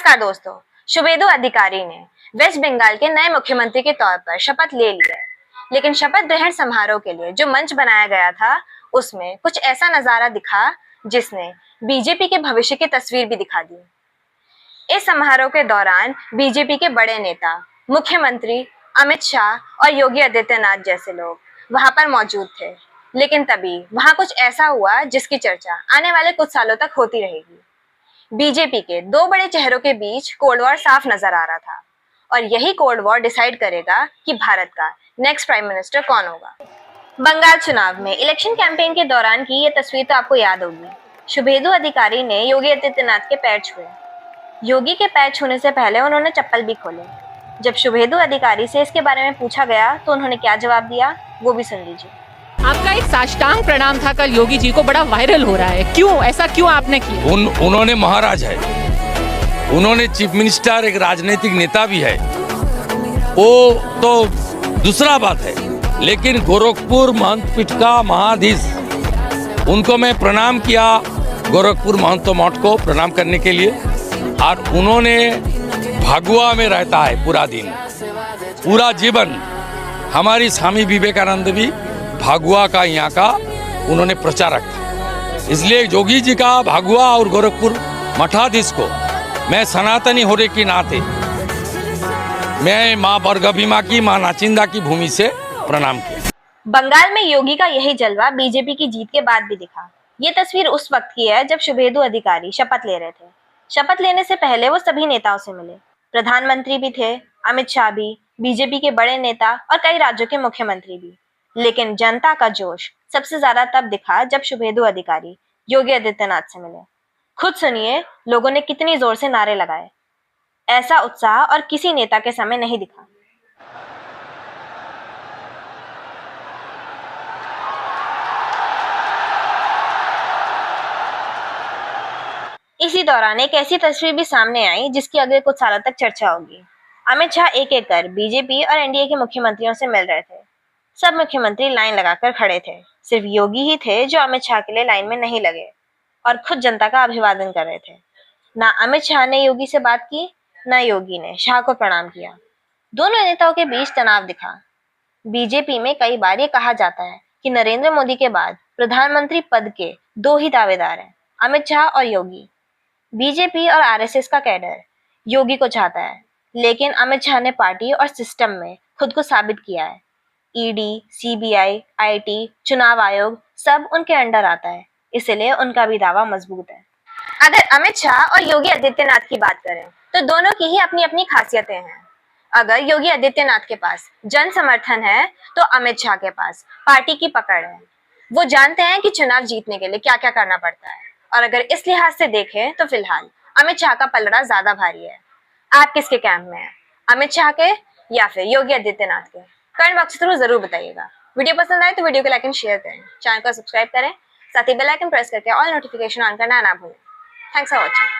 नमस्कार दोस्तों, शुभेंदु अधिकारी ने वेस्ट बंगाल के नए मुख्यमंत्री के तौर पर शपथ ले ली है। लेकिन शपथ ग्रहण समारोह के लिए जो मंच बनाया गया था उसमें कुछ ऐसा नजारा दिखा जिसने बीजेपी के भविष्य की तस्वीर भी दिखा दी। इस समारोह के दौरान बीजेपी के बड़े नेता, मुख्यमंत्री अमित शाह और योगी आदित्यनाथ जैसे लोग वहां पर मौजूद थे। लेकिन तभी वहां कुछ ऐसा हुआ जिसकी चर्चा आने वाले कुछ सालों तक होती रहेगी। बीजेपी के दो बड़े चेहरों के बीच कोल्ड वॉर साफ नजर आ रहा था और यही कोल्ड वॉर डिसाइड करेगा कि भारत का नेक्स्ट प्राइम मिनिस्टर कौन होगा। बंगाल चुनाव में इलेक्शन कैंपेन के दौरान की ये तस्वीर तो आपको याद होगी। शुभेंदु अधिकारी ने योगी आदित्यनाथ के पैर छुए। योगी के पैर छूने से पहले उन्होंने चप्पल भी खोले। जब शुभेंदु अधिकारी से इसके बारे में पूछा गया तो उन्होंने क्या जवाब दिया, वो भी सुन लीजिए। आपका एक साष्टांग प्रणाम था कल योगी जी को, बड़ा वायरल हो रहा है, क्यों ऐसा क्यों आपने किया? उन्होंने महाराज है, उन्होंने चीफ मिनिस्टर, एक राजनीतिक नेता भी है, वो तो दूसरा बात है। लेकिन गोरखपुर महंत पीठ का महाधीश, उनको मैं प्रणाम किया, गोरखपुर महंत मठ को प्रणाम करने के लिए। और उन्होंने भगवा में रहता है पूरा दिन, पूरा जीवन। हमारी स्वामी विवेकानंद भी भगवा का यहाँ का उन्होंने प्रचारक था। इसलिए योगी जी का भगवा और गोरखपुर मठाधीश को मैं सनातनी होने के नाते मैं माँ बरगभीमा की, माँ नाचिंदा की भूमि से प्रणाम किया। बंगाल में योगी का यही जलवा बीजेपी की जीत के बाद भी दिखा। ये तस्वीर उस वक्त की है जब शुभेंदु अधिकारी शपथ ले रहे थे। शपथ लेने से पहले वो सभी नेताओं से मिले। प्रधानमंत्री भी थे, अमित शाह भी, बीजेपी के बड़े नेता और कई राज्यों के मुख्यमंत्री भी। लेकिन जनता का जोश सबसे ज्यादा तब दिखा जब शुभेंदु अधिकारी योगी आदित्यनाथ से मिले। खुद सुनिए लोगों ने कितनी जोर से नारे लगाए। ऐसा उत्साह और किसी नेता के समय नहीं दिखा। इसी दौरान एक ऐसी तस्वीर भी सामने आई जिसकी अगले कुछ सालों तक चर्चा होगी। अमित शाह एक एक कर बीजेपी और एनडीए के मुख्यमंत्रियों से मिल रहे थे। सब मुख्यमंत्री लाइन लगाकर खड़े थे। सिर्फ योगी ही थे जो अमित शाह के लिए लाइन में नहीं लगे और खुद जनता का अभिवादन कर रहे थे। ना अमित शाह ने योगी से बात की, ना योगी ने शाह को प्रणाम किया। दोनों नेताओं के बीच तनाव दिखा। बीजेपी में कई बार ये कहा जाता है कि नरेंद्र मोदी के बाद प्रधानमंत्री पद के दो ही दावेदार हैं, अमित शाह और योगी। बीजेपी और आरएसएस का कैडर योगी को चाहता है, लेकिन अमित शाह ने पार्टी और सिस्टम में खुद को साबित किया है। ईडी, सीबीआई, आईटी, चुनाव आयोग सब उनके अंडर आता है, इसलिए उनका भी दावा मजबूत है। अगर अमित शाह और योगी आदित्यनाथ की बात करें तो दोनों की ही अपनी अपनी खासियतें हैं। अगर योगी आदित्यनाथ के पास जन समर्थन है तो अमित शाह के पास पार्टी की पकड़ है। वो जानते हैं कि चुनाव जीतने के लिए क्या क्या करना पड़ता है। और अगर इस लिहाज से देखें तो फिलहाल अमित शाह का पलड़ा ज्यादा भारी है। आप किसके कैंप में हैं, अमित शाह के या फिर योगी आदित्यनाथ के? कमेंट बॉक्स के थ्रू जरूर बताइएगा। वीडियो पसंद आए तो वीडियो को लाइक एंड शेयर करें, चैनल को सब्सक्राइब करें, साथ ही बेल आइकन प्रेस करके ऑल नोटिफिकेशन ऑन करना ना भूलें। Thanks for watching.